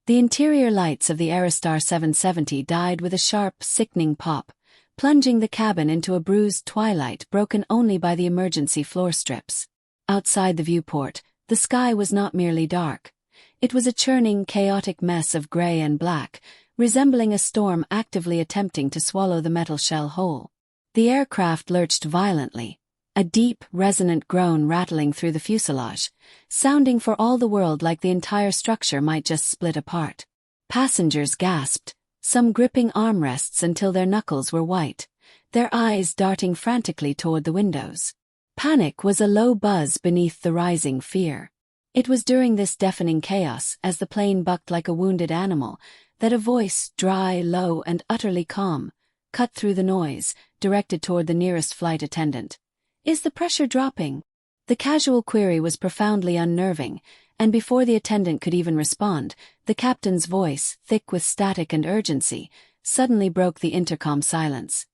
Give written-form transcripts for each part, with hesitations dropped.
The interior lights of the Aerostar 770 died with a sharp, sickening pop, plunging the cabin into a bruised twilight broken only by the emergency floor strips. Outside the viewport, the sky was not merely dark. It was a churning, chaotic mess of gray and black, resembling a storm actively attempting to swallow the metal shell whole. The aircraft lurched violently, a deep, resonant groan rattling through the fuselage, sounding for all the world like the entire structure might just split apart. Passengers gasped, some gripping armrests until their knuckles were white, their eyes darting frantically toward the windows. Panic was a low buzz beneath the rising fear. It was during this deafening chaos, as the plane bucked like a wounded animal, that a voice, dry, low, and utterly calm, cut through the noise, directed toward the nearest flight attendant. "Is the pressure dropping?" The casual query was profoundly unnerving, and before the attendant could even respond, the captain's voice, thick with static and urgency, suddenly broke the intercom silence.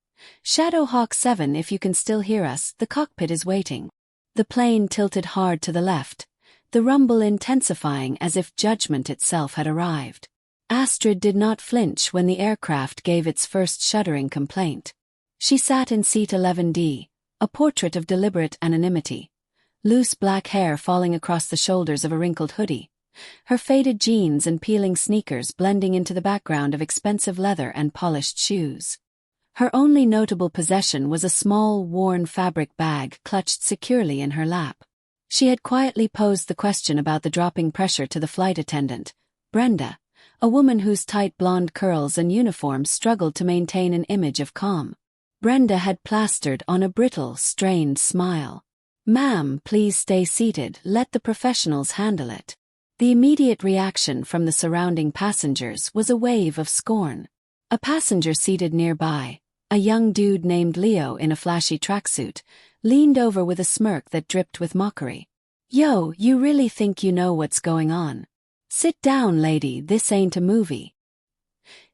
"Shadowhawk 7, if you can still hear us, the cockpit is waiting." The plane tilted hard to the left, the rumble intensifying as if judgment itself had arrived. Astrid did not flinch when the aircraft gave its first shuddering complaint. She sat in seat 11D, a portrait of deliberate anonymity. Loose black hair falling across the shoulders of a wrinkled hoodie, her faded jeans and peeling sneakers blending into the background of expensive leather and polished shoes. Her only notable possession was a small, worn fabric bag clutched securely in her lap. She had quietly posed the question about the dropping pressure to the flight attendant, Brenda, a woman whose tight blonde curls and uniform struggled to maintain an image of calm. Brenda had plastered on a brittle, strained smile. "Ma'am, please stay seated, let the professionals handle it." The immediate reaction from the surrounding passengers was a wave of scorn. A passenger seated nearby, a young dude named Leo in a flashy tracksuit, leaned over with a smirk that dripped with mockery. "Yo, you really think you know what's going on? Sit down, lady, this ain't a movie."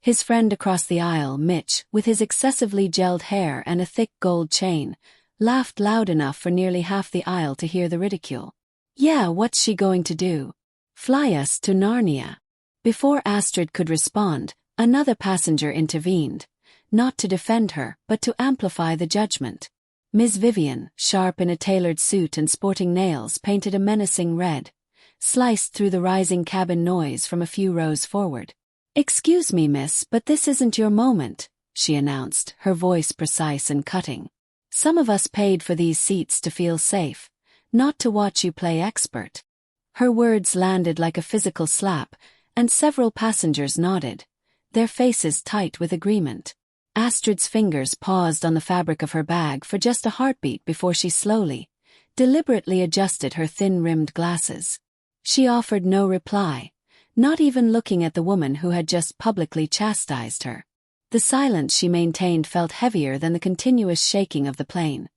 His friend across the aisle, Mitch, with his excessively gelled hair and a thick gold chain, laughed loud enough for nearly half the aisle to hear the ridicule. "Yeah, what's she going to do? Fly us to Narnia?" Before Astrid could respond, another passenger intervened, not to defend her, but to amplify the judgment. Miss Vivian, sharp in a tailored suit and sporting nails painted a menacing red, sliced through the rising cabin noise from a few rows forward. "Excuse me, miss, but this isn't your moment," she announced, her voice precise and cutting. "Some of us paid for these seats to feel safe, not to watch you play expert." Her words landed like a physical slap, and several passengers nodded, their faces tight with agreement. Astrid's fingers paused on the fabric of her bag for just a heartbeat before she slowly, deliberately adjusted her thin-rimmed glasses. She offered no reply, not even looking at the woman who had just publicly chastised her. The silence she maintained felt heavier than the continuous shaking of the plane.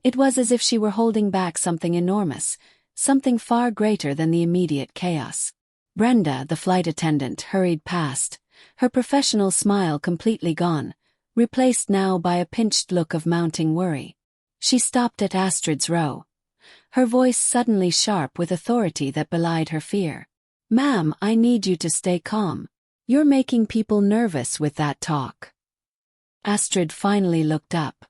It was as if she were holding back something enormous, something far greater than the immediate chaos. Brenda, the flight attendant, hurried past, her professional smile completely gone, replaced now by a pinched look of mounting worry. She stopped at Astrid's row, her voice suddenly sharp with authority that belied her fear. "Ma'am, I need you to stay calm. You're making people nervous with that talk." Astrid finally looked up.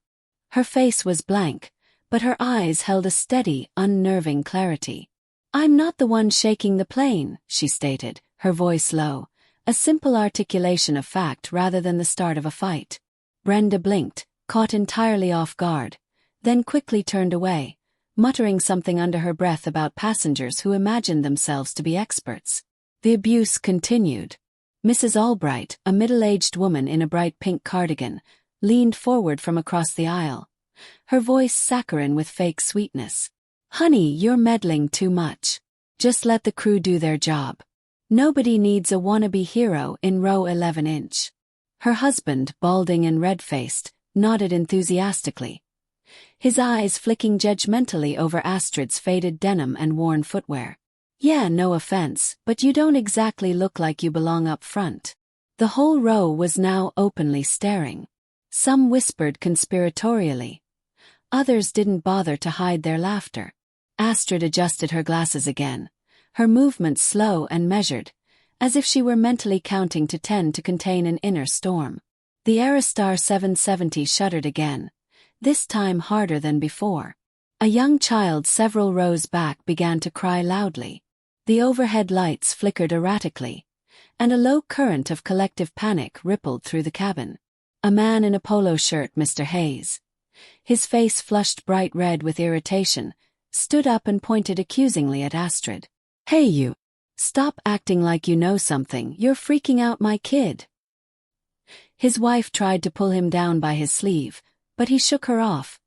Her face was blank, but her eyes held a steady, unnerving clarity. "I'm not the one shaking the plane," she stated, her voice low, a simple articulation of fact rather than the start of a fight. Brenda blinked, caught entirely off guard, then quickly turned away, muttering something under her breath about passengers who imagined themselves to be experts. The abuse continued. Mrs. Albright, a middle-aged woman in a bright pink cardigan, leaned forward from across the aisle, her voice saccharine with fake sweetness. "Honey, you're meddling too much. Just let the crew do their job. Nobody needs a wannabe hero in row 11". Her husband, balding and red-faced, nodded enthusiastically, his eyes flicking judgmentally over Astrid's faded denim and worn footwear. "Yeah, no offense, but you don't exactly look like you belong up front." The whole row was now openly staring. Some whispered conspiratorially. Others didn't bother to hide their laughter. Astrid adjusted her glasses again, her movements slow and measured, as if she were mentally counting to 10 to contain an inner storm. The Aerostar 770 shuddered again, this time harder than before. A young child several rows back began to cry loudly. The overhead lights flickered erratically, and a low current of collective panic rippled through the cabin. A man in a polo shirt, Mr. Hayes, his face flushed bright red with irritation, stood up and pointed accusingly at Astrid. "Hey you! Stop acting like you know something, you're freaking out my kid." His wife tried to pull him down by his sleeve, but he shook her off,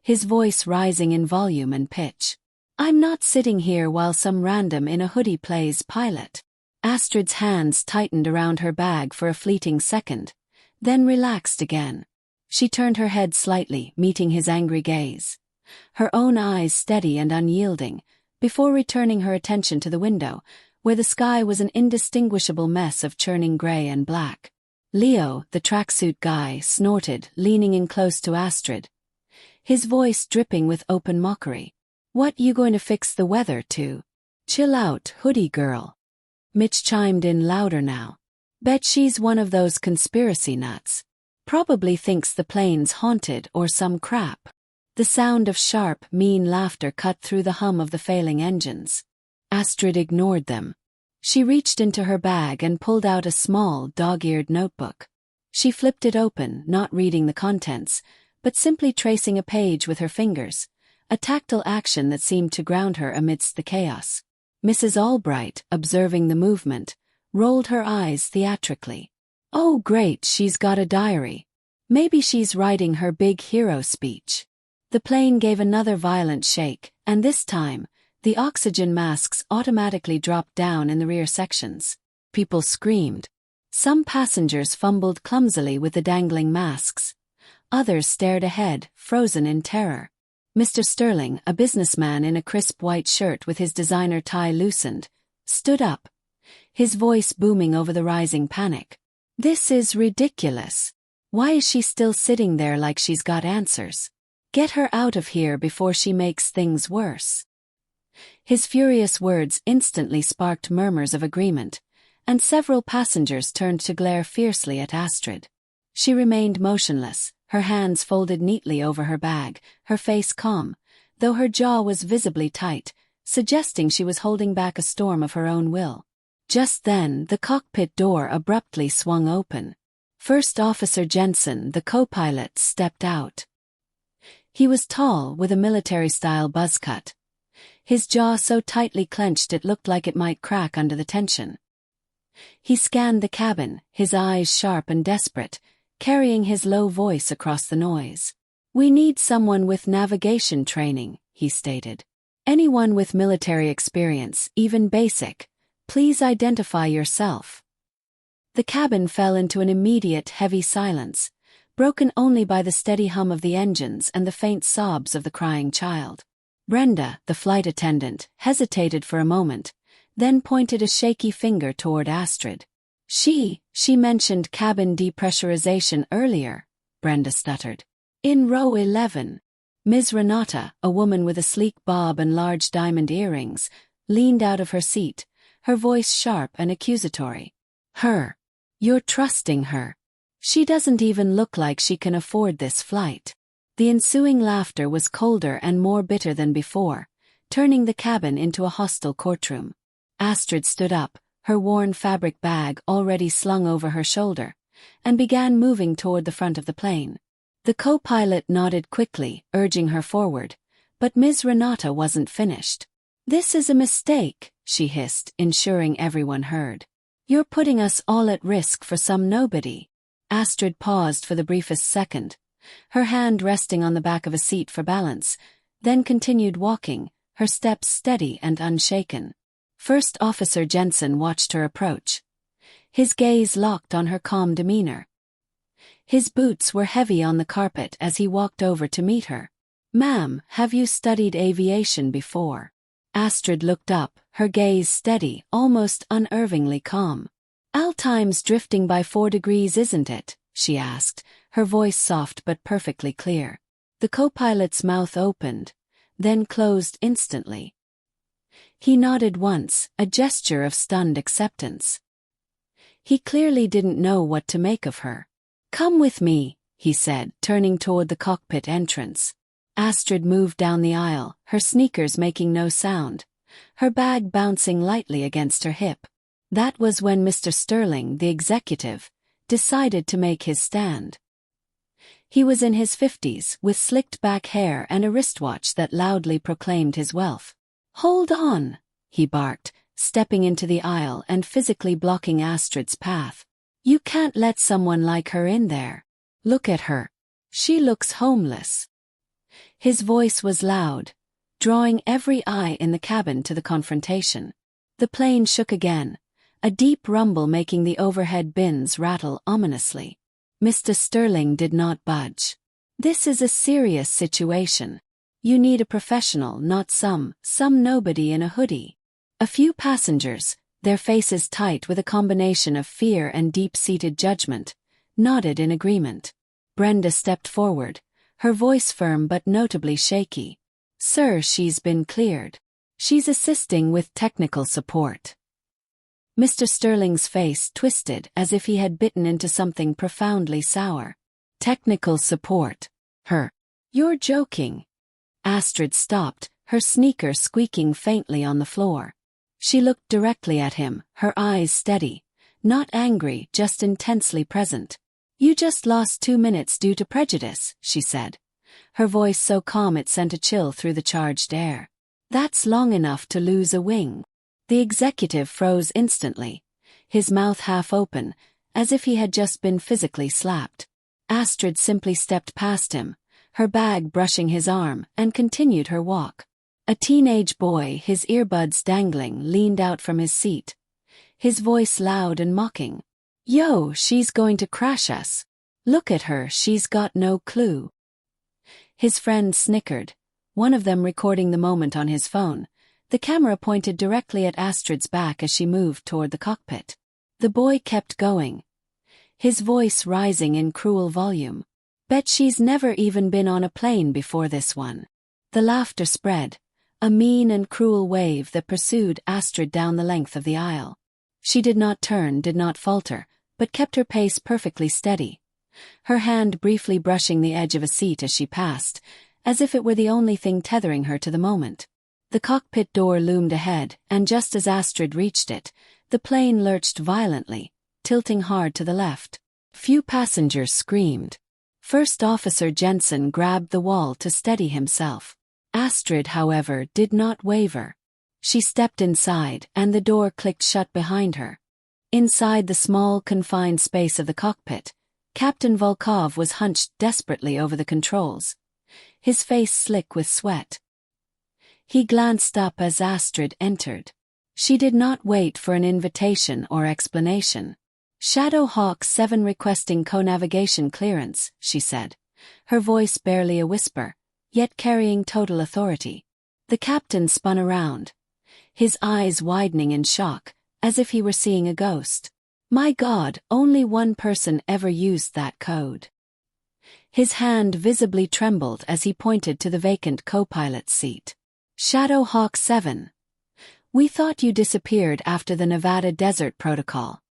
his voice rising in volume and pitch. "I'm not sitting here while some random in a hoodie plays pilot." Astrid's hands tightened around her bag for a fleeting second, then relaxed again. She turned her head slightly, meeting his angry gaze, her own eyes steady and unyielding, before returning her attention to the window, where the sky was an indistinguishable mess of churning gray and black. Leo, the tracksuit guy, snorted, leaning in close to Astrid, his voice dripping with open mockery. "What you going to fix the weather to? Chill out, hoodie girl." Mitch chimed in louder now. "Bet she's one of those conspiracy nuts. Probably thinks the plane's haunted or some crap." The sound of sharp, mean laughter cut through the hum of the failing engines. Astrid ignored them. She reached into her bag and pulled out a small, dog-eared notebook. She flipped it open, not reading the contents, but simply tracing a page with her fingers, a tactile action that seemed to ground her amidst the chaos. Mrs. Albright, observing the movement, rolled her eyes theatrically. "Oh great, she's got a diary. Maybe she's writing her big hero speech." The plane gave another violent shake, and this time, the oxygen masks automatically dropped down in the rear sections. People screamed. Some passengers fumbled clumsily with the dangling masks. Others stared ahead, frozen in terror. Mr. Sterling, a businessman in a crisp white shirt with his designer tie loosened, stood up, his voice booming over the rising panic. "This is ridiculous. Why is she still sitting there like she's got answers? Get her out of here before she makes things worse." His furious words instantly sparked murmurs of agreement, and several passengers turned to glare fiercely at Astrid. She remained motionless, her hands folded neatly over her bag, her face calm, though her jaw was visibly tight, suggesting she was holding back a storm of her own will. Just then, the cockpit door abruptly swung open. First Officer Jensen, the co-pilot, stepped out. He was tall, with a military-style buzz cut, his jaw so tightly clenched it looked like it might crack under the tension. He scanned the cabin, his eyes sharp and desperate, carrying his low voice across the noise. "We need someone with navigation training," he stated. "Anyone with military experience, even basic. Please identify yourself." The cabin fell into an immediate heavy silence, broken only by the steady hum of the engines and the faint sobs of the crying child. Brenda, the flight attendant, hesitated for a moment, then pointed a shaky finger toward Astrid. She mentioned cabin depressurization earlier," Brenda stuttered. "In row 11. Ms. Renata, a woman with a sleek bob and large diamond earrings, leaned out of her seat, her voice sharp and accusatory. "Her. You're trusting her. She doesn't even look like she can afford this flight." The ensuing laughter was colder and more bitter than before, turning the cabin into a hostile courtroom. Astrid stood up, her worn fabric bag already slung over her shoulder, and began moving toward the front of the plane. The co-pilot nodded quickly, urging her forward, but Ms. Renata wasn't finished. "This is a mistake," she hissed, ensuring everyone heard. "You're putting us all at risk for some nobody." Astrid paused for the briefest second, her hand resting on the back of a seat for balance, then continued walking, her steps steady and unshaken. First Officer Jensen watched her approach, his gaze locked on her calm demeanor. His boots were heavy on the carpet as he walked over to meet her. "Ma'am, have you studied aviation before?" Astrid looked up, her gaze steady, almost unnervingly calm. "Altime's drifting by 4 degrees, isn't it?" she asked, her voice soft but perfectly clear. The co-pilot's mouth opened, then closed instantly. He nodded once, a gesture of stunned acceptance. He clearly didn't know what to make of her. "Come with me," he said, turning toward the cockpit entrance. Astrid moved down the aisle, her sneakers making no sound, her bag bouncing lightly against her hip. That was when Mr. Sterling, the executive, decided to make his stand. He was in his 50s, with slicked back hair and a wristwatch that loudly proclaimed his wealth. "Hold on," he barked, stepping into the aisle and physically blocking Astrid's path. "You can't let someone like her in there. Look at her. She looks homeless." His voice was loud, drawing every eye in the cabin to the confrontation. The plane shook again, a deep rumble making the overhead bins rattle ominously. Mr. Sterling did not budge. "This is a serious situation. You need a professional, not some nobody in a hoodie." A few passengers, their faces tight with a combination of fear and deep-seated judgment, nodded in agreement. Brenda stepped forward, her voice firm but notably shaky. "Sir, she's been cleared. She's assisting with technical support." Mr. Sterling's face twisted as if he had bitten into something profoundly sour. "Technical support? Her? You're joking." Astrid stopped, her sneaker squeaking faintly on the floor. She looked directly at him, her eyes steady, not angry, just intensely present. "You just lost 2 minutes due to prejudice," she said, her voice so calm it sent a chill through the charged air. "That's long enough to lose a wing." The executive froze instantly, his mouth half open, as if he had just been physically slapped. Astrid simply stepped past him, her bag brushing his arm, and continued her walk. A teenage boy, his earbuds dangling, leaned out from his seat, his voice loud and mocking. "Yo, she's going to crash us. Look at her, she's got no clue." His friends snickered, one of them recording the moment on his phone, the camera pointed directly at Astrid's back as she moved toward the cockpit. The boy kept going, his voice rising in cruel volume. "Bet she's never even been on a plane before this one." The laughter spread, a mean and cruel wave that pursued Astrid down the length of the aisle. She did not turn, did not falter, but kept her pace perfectly steady, her hand briefly brushing the edge of a seat as she passed, as if it were the only thing tethering her to the moment. The cockpit door loomed ahead, and just as Astrid reached it, the plane lurched violently, tilting hard to the left. Few passengers screamed. First Officer Jensen grabbed the wall to steady himself. Astrid, however, did not waver. She stepped inside, and the door clicked shut behind her. Inside the small, confined space of the cockpit, Captain Volkov was hunched desperately over the controls, his face slick with sweat. He glanced up as Astrid entered. She did not wait for an invitation or explanation. "Shadow Hawk 7 requesting co-navigation clearance," she said, her voice barely a whisper, yet carrying total authority. The captain spun around, his eyes widening in shock, as if he were seeing a ghost. "My God, only one person ever used that code." His hand visibly trembled as he pointed to the vacant co-pilot's seat. "Shadow Hawk 7. We thought you disappeared after the Nevada Desert Protocol."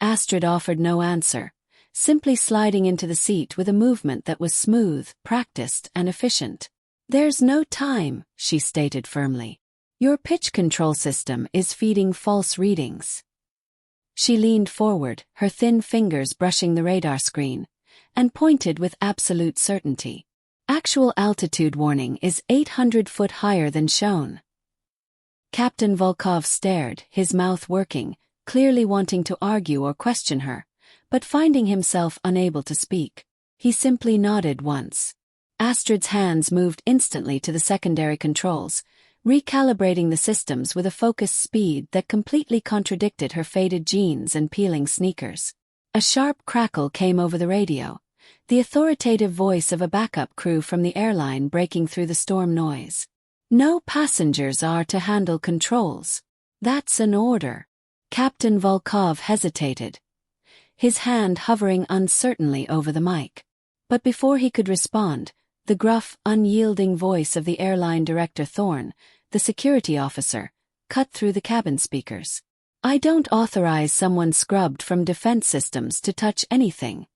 Astrid offered no answer, simply sliding into the seat with a movement that was smooth, practiced, and efficient. "There's no time," she stated firmly. "Your pitch control system is feeding false readings." She leaned forward, her thin fingers brushing the radar screen, and pointed with absolute certainty. "Actual altitude warning is 800 foot higher than shown." Captain Volkov stared, his mouth working, clearly wanting to argue or question her, but finding himself unable to speak. He simply nodded once. Astrid's hands moved instantly to the secondary controls, recalibrating the systems with a focused speed that completely contradicted her faded jeans and peeling sneakers. A sharp crackle came over the radio, the authoritative voice of a backup crew from the airline breaking through the storm noise. "No passengers are to handle controls. That's an order." Captain Volkov hesitated, his hand hovering uncertainly over the mic. But before he could respond, the gruff, unyielding voice of the airline director Thorne, the security officer, cut through the cabin speakers. I don't authorize someone scrubbed from defense systems to touch anything.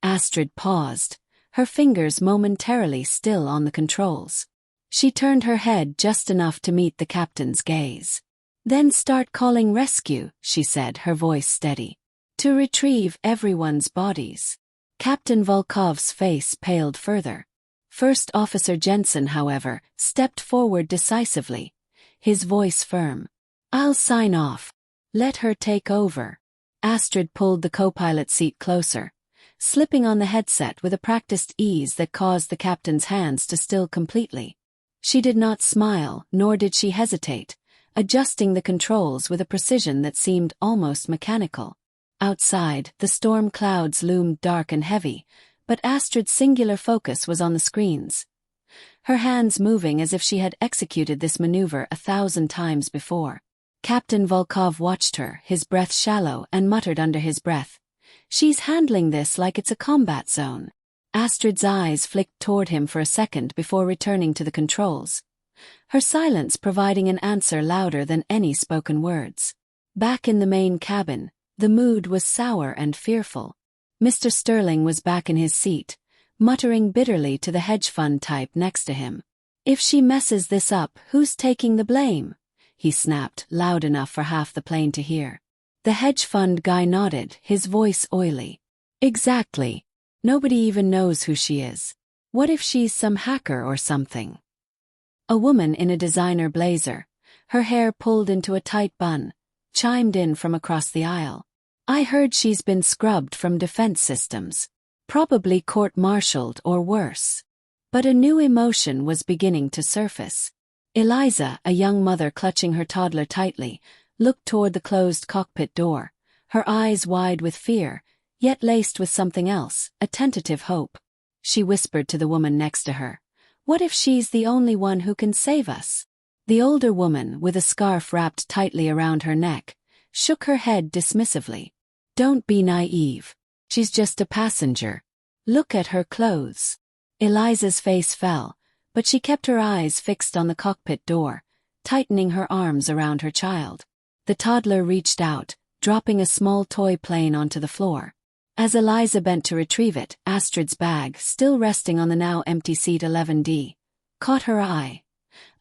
Astrid paused, her fingers momentarily still on the controls. She turned her head just enough to meet the captain's gaze. Then start calling rescue, she said, her voice steady. To retrieve everyone's bodies. Captain Volkov's face paled further. First Officer Jensen, however, stepped forward decisively, his voice firm. I'll sign off. Let her take over. Astrid pulled the co-pilot seat closer, slipping on the headset with a practiced ease that caused the captain's hands to still completely. She did not smile, nor did she hesitate, adjusting the controls with a precision that seemed almost mechanical. Outside, the storm clouds loomed dark and heavy, but Astrid's singular focus was on the screens, her hands moving as if she had executed this maneuver 1,000 times before. Captain Volkov watched her, his breath shallow, and muttered under his breath, "She's handling this like it's a combat zone." Astrid's eyes flicked toward him for a second before returning to the controls, her silence providing an answer louder than any spoken words. Back in the main cabin, the mood was sour and fearful. Mr. Sterling was back in his seat, muttering bitterly to the hedge fund type next to him. "If she messes this up, who's taking the blame?" he snapped, loud enough for half the plane to hear. The hedge fund guy nodded, his voice oily. "Exactly. Nobody even knows who she is. What if she's some hacker or something?" A woman in a designer blazer, her hair pulled into a tight bun, chimed in from across the aisle. "I heard she's been scrubbed from defense systems. Probably court-martialed or worse." But a new emotion was beginning to surface. Eliza, a young mother clutching her toddler tightly, looked toward the closed cockpit door, her eyes wide with fear, yet laced with something else, a tentative hope. She whispered to the woman next to her, "What if she's the only one who can save us?" The older woman, with a scarf wrapped tightly around her neck, shook her head dismissively. "Don't be naive. She's just a passenger. Look at her clothes." Eliza's face fell, but she kept her eyes fixed on the cockpit door, tightening her arms around her child. The toddler reached out, dropping a small toy plane onto the floor. As Eliza bent to retrieve it, Astrid's bag, still resting on the now empty seat 11D, caught her eye.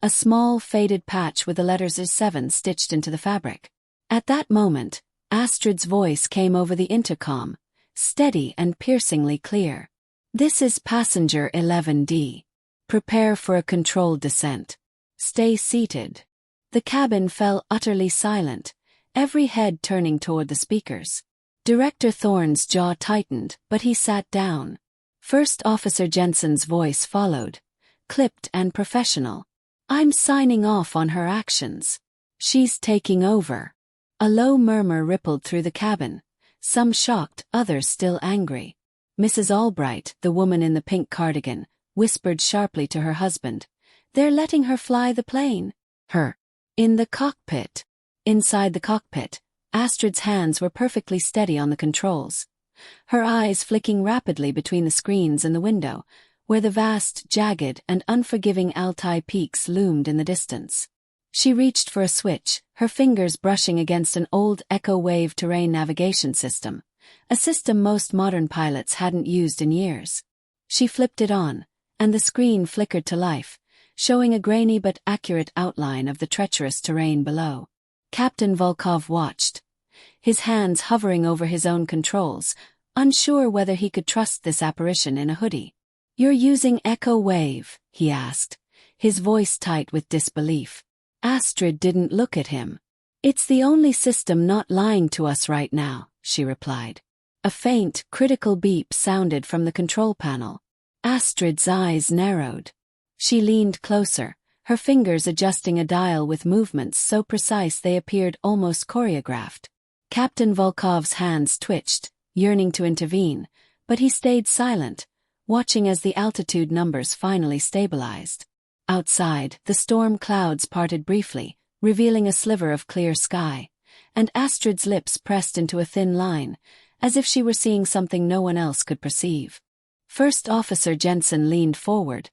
A small, faded patch with the letters S7 stitched into the fabric. At that moment, Astrid's voice came over the intercom, steady and piercingly clear. "This is passenger 11D. Prepare for a controlled descent. Stay seated." The cabin fell utterly silent, every head turning toward the speakers. Director Thorne's jaw tightened, but he sat down. First Officer Jensen's voice followed, clipped and professional. "I'm signing off on her actions. She's taking over." A low murmur rippled through the cabin, some shocked, others still angry. Mrs. Albright, the woman in the pink cardigan, whispered sharply to her husband, "They're letting her fly the plane." Her. In the cockpit. Inside the cockpit, Astrid's hands were perfectly steady on the controls, her eyes flicking rapidly between the screens and the window, where the vast, jagged, and unforgiving Altai peaks loomed in the distance. She reached for a switch, her fingers brushing against an old Echo Wave terrain navigation system, a system most modern pilots hadn't used in years. She flipped it on, and the screen flickered to life, showing a grainy but accurate outline of the treacherous terrain below. Captain Volkov watched, his hands hovering over his own controls, unsure whether he could trust this apparition in a hoodie. "You're using Echo Wave?" he asked, his voice tight with disbelief. Astrid didn't look at him. "It's the only system not lying to us right now," she replied. A faint, critical beep sounded from the control panel. Astrid's eyes narrowed. She leaned closer, her fingers adjusting a dial with movements so precise they appeared almost choreographed. Captain Volkov's hands twitched, yearning to intervene, but he stayed silent, watching as the altitude numbers finally stabilized. Outside, the storm clouds parted briefly, revealing a sliver of clear sky, and Astrid's lips pressed into a thin line, as if she were seeing something no one else could perceive. First Officer Jensen leaned forward,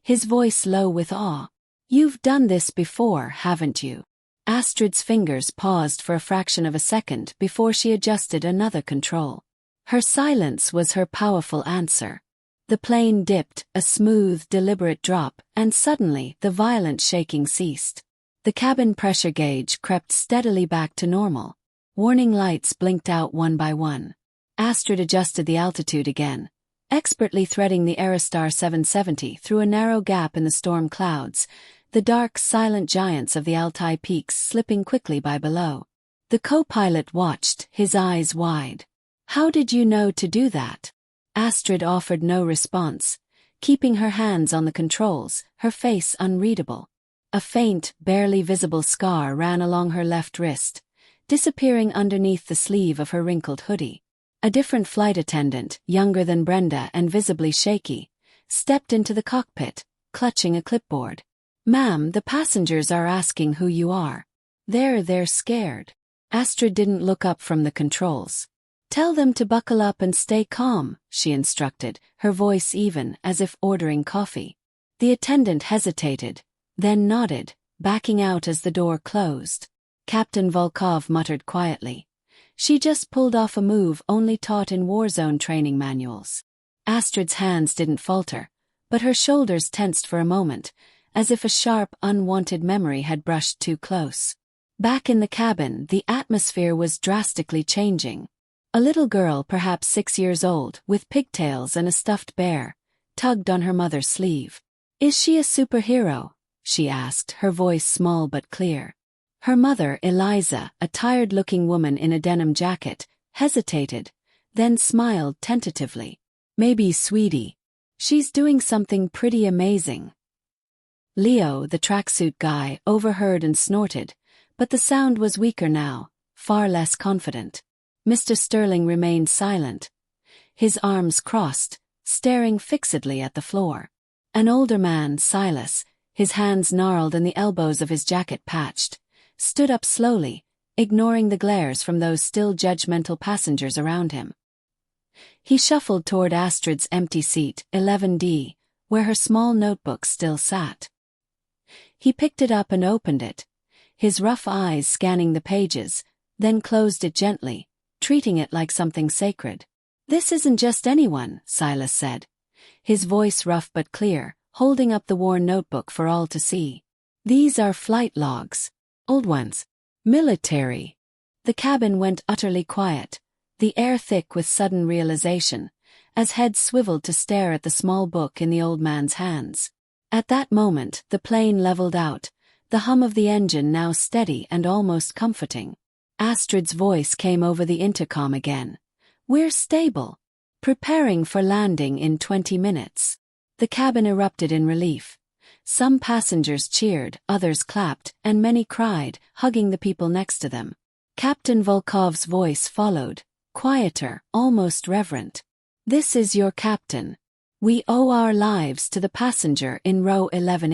his voice low with awe. "You've done this before, haven't you?" Astrid's fingers paused for a fraction of a second before she adjusted another control. Her silence was her powerful answer. The plane dipped, a smooth, deliberate drop, and suddenly the violent shaking ceased. The cabin pressure gauge crept steadily back to normal. Warning lights blinked out one by one. Astrid adjusted the altitude again, expertly threading the Aerostar 770 through a narrow gap in the storm clouds, the dark, silent giants of the Altai peaks slipping quickly by below. The co-pilot watched, his eyes wide. "How did you know to do that?" Astrid offered no response, keeping her hands on the controls, her face unreadable. A faint, barely visible scar ran along her left wrist, disappearing underneath the sleeve of her wrinkled hoodie. A different flight attendant, younger than Brenda and visibly shaky, stepped into the cockpit, clutching a clipboard. "Ma'am, the passengers are asking who you are. They're scared." Astrid didn't look up from the controls. "Tell them to buckle up and stay calm," she instructed, her voice even, as if ordering coffee. The attendant hesitated, then nodded, backing out as the door closed. Captain Volkov muttered quietly. "She just pulled off a move only taught in war zone training manuals." Astrid's hands didn't falter, but her shoulders tensed for a moment, as if a sharp, unwanted memory had brushed too close. Back in the cabin, the atmosphere was drastically changing. A little girl, perhaps 6 years old, with pigtails and a stuffed bear, tugged on her mother's sleeve. "Is she a superhero?" she asked, her voice small but clear. Her mother, Eliza, a tired-looking woman in a denim jacket, hesitated, then smiled tentatively. "Maybe, sweetie. She's doing something pretty amazing." Leo, the tracksuit guy, overheard and snorted, but the sound was weaker now, far less confident. Mr. Sterling remained silent, his arms crossed, staring fixedly at the floor. An older man, Silas, his hands gnarled and the elbows of his jacket patched, stood up slowly, ignoring the glares from those still judgmental passengers around him. He shuffled toward Astrid's empty seat, 11D, where her small notebook still sat. He picked it up and opened it, his rough eyes scanning the pages, then closed it gently, treating it like something sacred. "This isn't just anyone," Silas said, his voice rough but clear, holding up the worn notebook for all to see. "These are flight logs. Old ones. Military." The cabin went utterly quiet, the air thick with sudden realization, as heads swiveled to stare at the small book in the old man's hands. At that moment, the plane leveled out, the hum of the engine now steady and almost comforting. Astrid's voice came over the intercom again. "We're stable. Preparing for landing in 20 minutes. The cabin erupted in relief. Some passengers cheered, others clapped, and many cried, hugging the people next to them. Captain Volkov's voice followed, quieter, almost reverent. "This is your captain. We owe our lives to the passenger in row 11".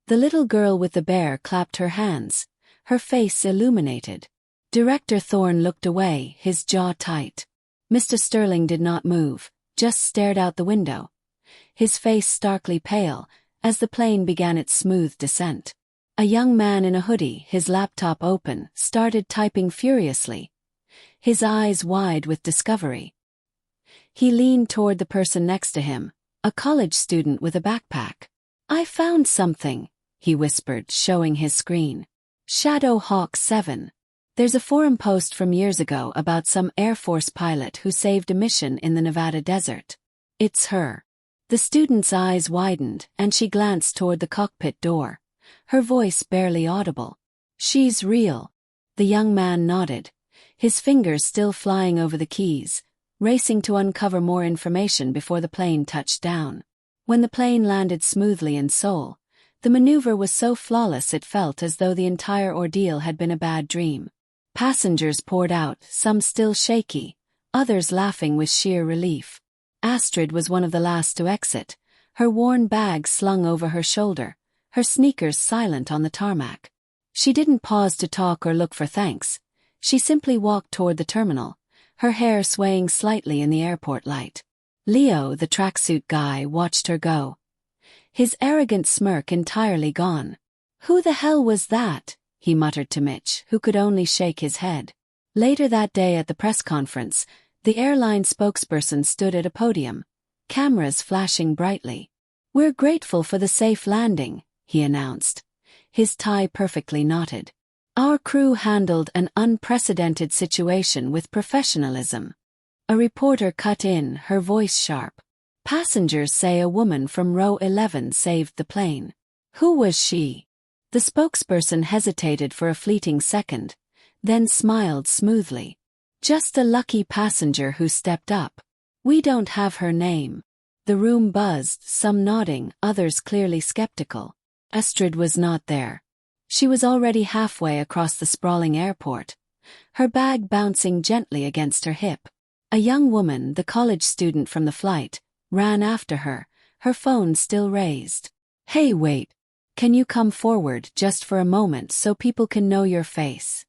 The little girl with the bear clapped her hands, her face illuminated. Director Thorne looked away, his jaw tight. Mr. Sterling did not move, just stared out the window, his face starkly pale, as the plane began its smooth descent. A young man in a hoodie, his laptop open, started typing furiously, his eyes wide with discovery. He leaned toward the person next to him, a college student with a backpack. "I found something," he whispered, showing his screen. "Shadow Hawk 7. There's a forum post from years ago about some Air Force pilot who saved a mission in the Nevada desert. It's her." The student's eyes widened, and she glanced toward the cockpit door, her voice barely audible. "She's real." The young man nodded, his fingers still flying over the keys, racing to uncover more information before the plane touched down. When the plane landed smoothly in Seoul, the maneuver was so flawless it felt as though the entire ordeal had been a bad dream. Passengers poured out, some still shaky, others laughing with sheer relief. Astrid was one of the last to exit, her worn bag slung over her shoulder, her sneakers silent on the tarmac. She didn't pause to talk or look for thanks. She simply walked toward the terminal, her hair swaying slightly in the airport light. Leo, the tracksuit guy, watched her go, his arrogant smirk entirely gone. "Who the hell was that?" he muttered to Mitch, who could only shake his head. Later that day at the press conference, the airline spokesperson stood at a podium, cameras flashing brightly. "We're grateful for the safe landing," he announced, his tie perfectly knotted. "Our crew handled an unprecedented situation with professionalism." A reporter cut in, her voice sharp. "Passengers say a woman from row 11 saved the plane. Who was she?" The spokesperson hesitated for a fleeting second, then smiled smoothly. "Just a lucky passenger who stepped up. We don't have her name." The room buzzed, some nodding, others clearly skeptical. Astrid was not there. She was already halfway across the sprawling airport, her bag bouncing gently against her hip. A young woman, the college student from the flight, ran after her, her phone still raised. "Hey, wait. Can you come forward just for a moment so people can know your face?"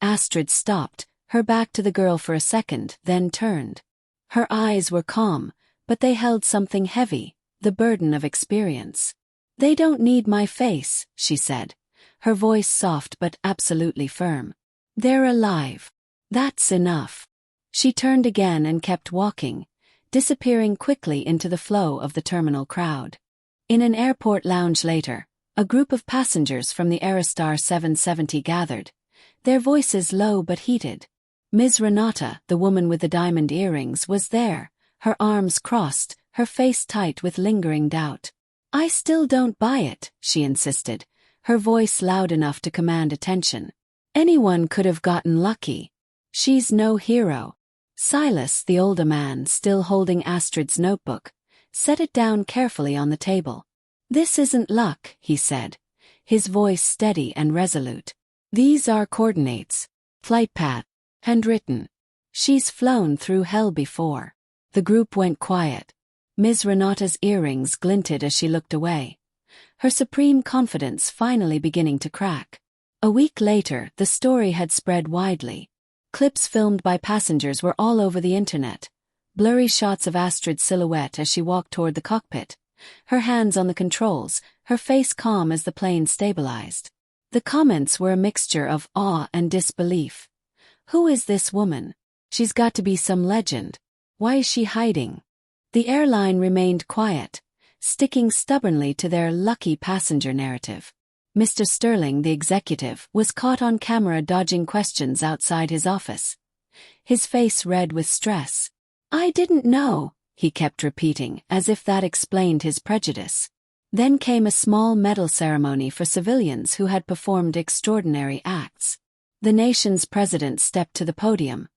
Astrid stopped, her back to the girl for a second, then turned. Her eyes were calm, but they held something heavy, the burden of experience. "They don't need my face," she said, her voice soft but absolutely firm. "They're alive. That's enough." She turned again and kept walking, disappearing quickly into the flow of the terminal crowd. In an airport lounge later, a group of passengers from the Aerostar 770 gathered, their voices low but heated. Ms. Renata, the woman with the diamond earrings, was there, her arms crossed, her face tight with lingering doubt. "I still don't buy it," she insisted, her voice loud enough to command attention. "Anyone could have gotten lucky. She's no hero." Silas, the older man, still holding Astrid's notebook, set it down carefully on the table. "This isn't luck," he said, his voice steady and resolute. "These are coordinates, flight path, handwritten. She's flown through hell before." The group went quiet. Ms. Renata's earrings glinted as she looked away, her supreme confidence finally beginning to crack. A week later, the story had spread widely. Clips filmed by passengers were all over the internet. Blurry shots of Astrid's silhouette as she walked toward the cockpit, her hands on the controls, her face calm as the plane stabilized. The comments were a mixture of awe and disbelief. "Who is this woman? She's got to be some legend. Why is she hiding?" The airline remained quiet, sticking stubbornly to their lucky passenger narrative. Mr. Sterling, the executive, was caught on camera dodging questions outside his office, his face red with stress. "I didn't know," he kept repeating, as if that explained his prejudice. Then came a small medal ceremony for civilians who had performed extraordinary acts. The nation's president stepped to the podium,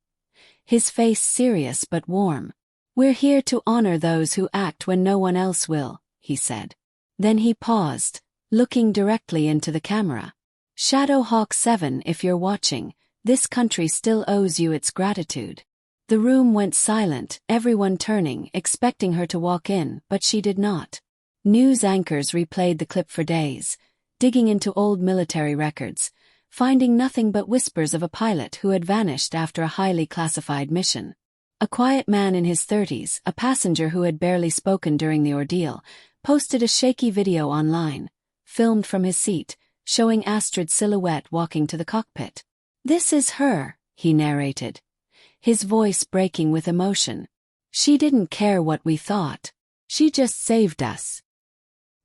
his face serious but warm. "We're here to honor those who act when no one else will," he said. Then he paused, looking directly into the camera. "Shadowhawk 7, if you're watching, this country still owes you its gratitude." The room went silent, everyone turning, expecting her to walk in, but she did not. News anchors replayed the clip for days, digging into old military records, finding nothing but whispers of a pilot who had vanished after a highly classified mission. A quiet man in his 30s, a passenger who had barely spoken during the ordeal, posted a shaky video online, filmed from his seat, showing Astrid's silhouette walking to the cockpit. "This is her," he narrated, his voice breaking with emotion. "She didn't care what we thought. She just saved us."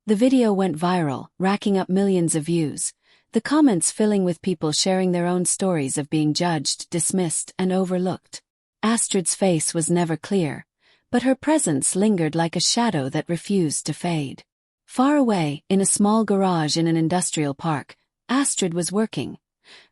The video went viral, racking up millions of views, the comments filling with people sharing their own stories of being judged, dismissed, and overlooked. Astrid's face was never clear, but her presence lingered like a shadow that refused to fade. Far away, in a small garage in an industrial park, Astrid was working,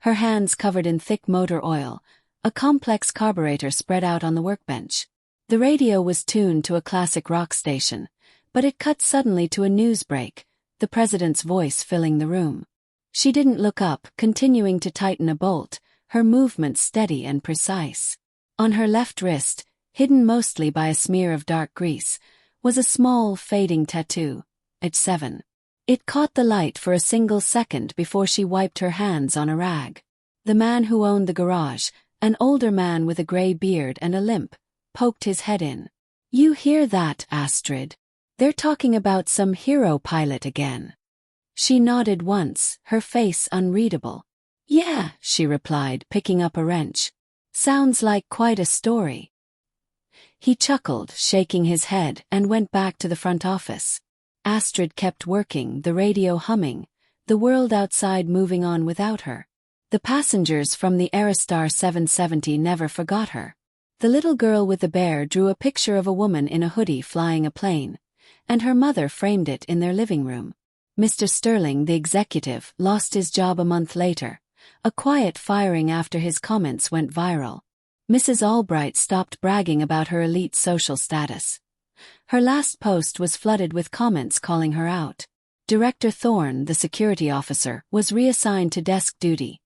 her hands covered in thick motor oil, a complex carburetor spread out on the workbench. The radio was tuned to a classic rock station, but it cut suddenly to a news break, the president's voice filling the room. She didn't look up, continuing to tighten a bolt, her movements steady and precise. On her left wrist, hidden mostly by a smear of dark grease, was a small, fading tattoo, at 7. It caught the light for a single second before she wiped her hands on a rag. The man who owned the garage, an older man with a gray beard and a limp, poked his head in. "You hear that, Astrid? They're talking about some hero pilot again." She nodded once, her face unreadable. Yeah, she replied, picking up a wrench. Sounds like quite a story. He chuckled, shaking his head, and went back to the front office. Astrid kept working, the radio humming, the world outside moving on without her. The passengers from the Aerostar 770 never forgot her. The little girl with the bear drew a picture of a woman in a hoodie flying a plane, and her mother framed it in their living room. Mr. Sterling, the executive, lost his job a month later. A quiet firing after his comments went viral. Mrs. Albright stopped bragging about her elite social status. Her last post was flooded with comments calling her out. Director Thorne, the security officer, was reassigned to desk duty.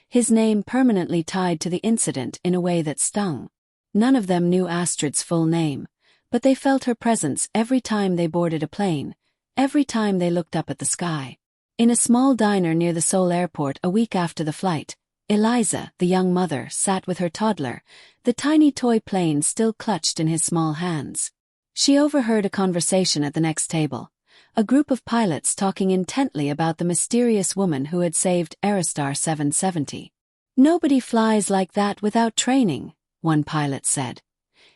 His name permanently tied to the incident in a way that stung. None of them knew Astrid's full name, but they felt her presence every time they boarded a plane, every time they looked up at the sky. In a small diner near the Seoul airport a week after the flight, Eliza, the young mother, sat with her toddler, the tiny toy plane still clutched in his small hands. She overheard a conversation at the next table, a group of pilots talking intently about the mysterious woman who had saved Aerostar 770. "Nobody flies like that without training," one pilot said,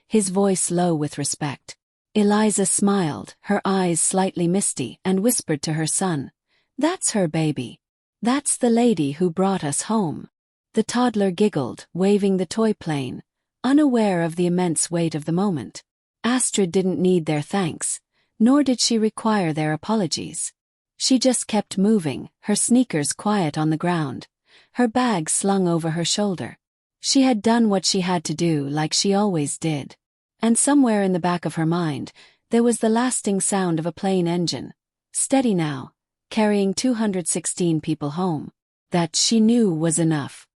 his voice low with respect. Eliza smiled, her eyes slightly misty, and whispered to her son, "That's her baby. That's the lady who brought us home." The toddler giggled, waving the toy plane, unaware of the immense weight of the moment. Astrid didn't need their thanks, nor did she require their apologies. She just kept moving, her sneakers quiet on the ground, her bag slung over her shoulder. She had done what she had to do, like she always did. And somewhere in the back of her mind, there was the lasting sound of a plane engine, steady now, carrying 216 people home. That, she knew, was enough.